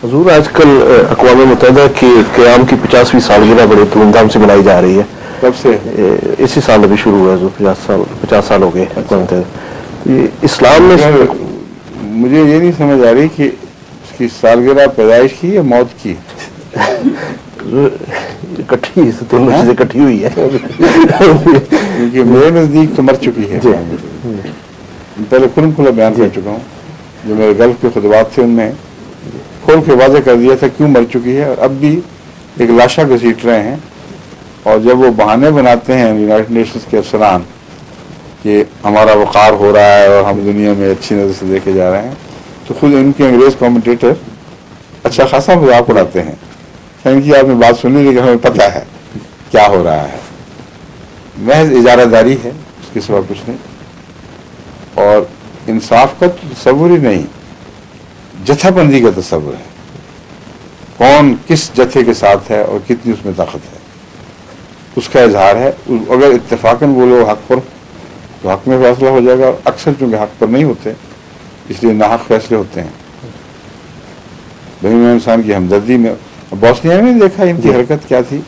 حضور آج کل اقوام متحدہ کی قیام کی 50ویں سالگرہ بڑے دھوم دھام سے منائی جا رہی ہے. کب سے؟ اسی سال ابھی شروع ہوا ہے. 50 سال ہو گئے اقوام متحدہ. اسلام میں مجھے یہ نہیں سمجھ آ رہی کہ اس کی سالگرہ پیدائش کی یا موت کی؟ کٹھی دونوں چیزیں کٹھی ہوئی ہے. کیونکہ میرے نزدیک تو مر چکی ہے. پہلے کھلم کھلا بیان کر چکا ہوں. جو میرے گلف کے خطبات تھے ان میں کھول کے واضح کر دیا تھا کیوں مر چکی ہے. اور اب بھی ایک لاشا گھسیٹ رہے ہیں. اور جب وہ بہانے بناتے ہیں یونائٹڈ نیشنز کے افسران کہ ہمارا وقار ہو رہا ہے اور ہم دنیا میں اچھی نظر سے دیکھے جا رہے ہیں، تو خود ان کے انگریز کامنٹیٹر اچھا خاصا مذاق اڑاتے ہیں. ان کی آپ نے بات سنی لیکن ہمیں پتہ ہے کیا ہو رہا ہے. محض اجارہ داری ہے، اس کے سوا کچھ نہیں. اور انصاف کا تو تصور ہی نہیں، جتھا بندی کا تصور ہے. کون کس جتھے کے ساتھ ہے اور کتنی اس میں طاقت ہے، اس کا اظہار ہے. اگر اتفاقاً وہ لوگ حق پر تو حق میں فیصلہ ہو جائے گا. اکثر چونکہ حق پر نہیں ہوتے اس لیے ناحق فیصلے ہوتے ہیں. بہن انسان کی ہمدردی میں بوسنیا میں دیکھا ان کی حرکت کیا تھی.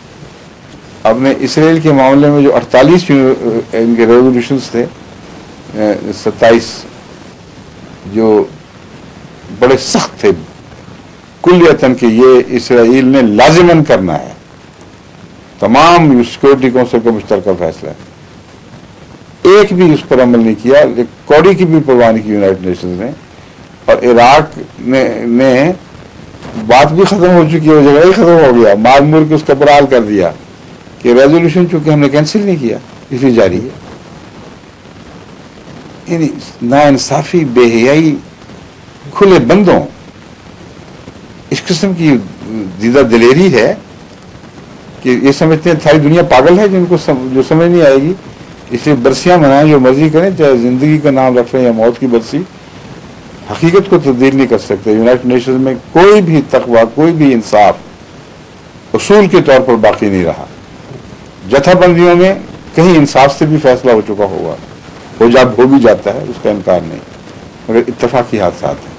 اب نے اسرائیل کے معاملے میں جو 48 ان کے ریزولوشنز تھے، 27 جو بڑے سخت تھے کلیتاً کہ یہ اسرائیل نے لازماً کرنا ہے، تمام سیکورٹی کونسل کا مشترکہ فیصلہ ہے. ایک بھی اس پر عمل نہیں کیا، کوڑی کی بھی پرواہ نہیں کی یونائٹڈ نیشنز نے. اور عراق نے بات بھی ختم ہو چکی ہے، وہ جگہ ہی ختم ہو گیا. معمور کے اس کا برحال کر دیا کہ ریزولوشن چونکہ ہم نے کینسل نہیں کیا اس لیے جاری ہے. یعنی ناانصافی، بے حیائی، کھلے بندوں، اس قسم کی دیدہ دلیری ہے کہ یہ سمجھتے ہیں ساری دنیا پاگل ہے جن کو جو سمجھ نہیں آئے گی. اس لیے برسیاں منائیں، جو مرضی کریں، چاہے زندگی کا نام رکھ لیں یا موت کی برسی، حقیقت کو تبدیل نہیں کر سکتے. یونائٹڈ نیشنز میں کوئی بھی تقویٰ، کوئی بھی انصاف اصول کے طور پر باقی نہیں رہا. جتھا بندیوں میں کہیں انصاف سے بھی فیصلہ ہو چکا ہوگا، ہو بھی جاتا ہے، اس کا انکار نہیں، مگر اتفاقی حادثات ہیں.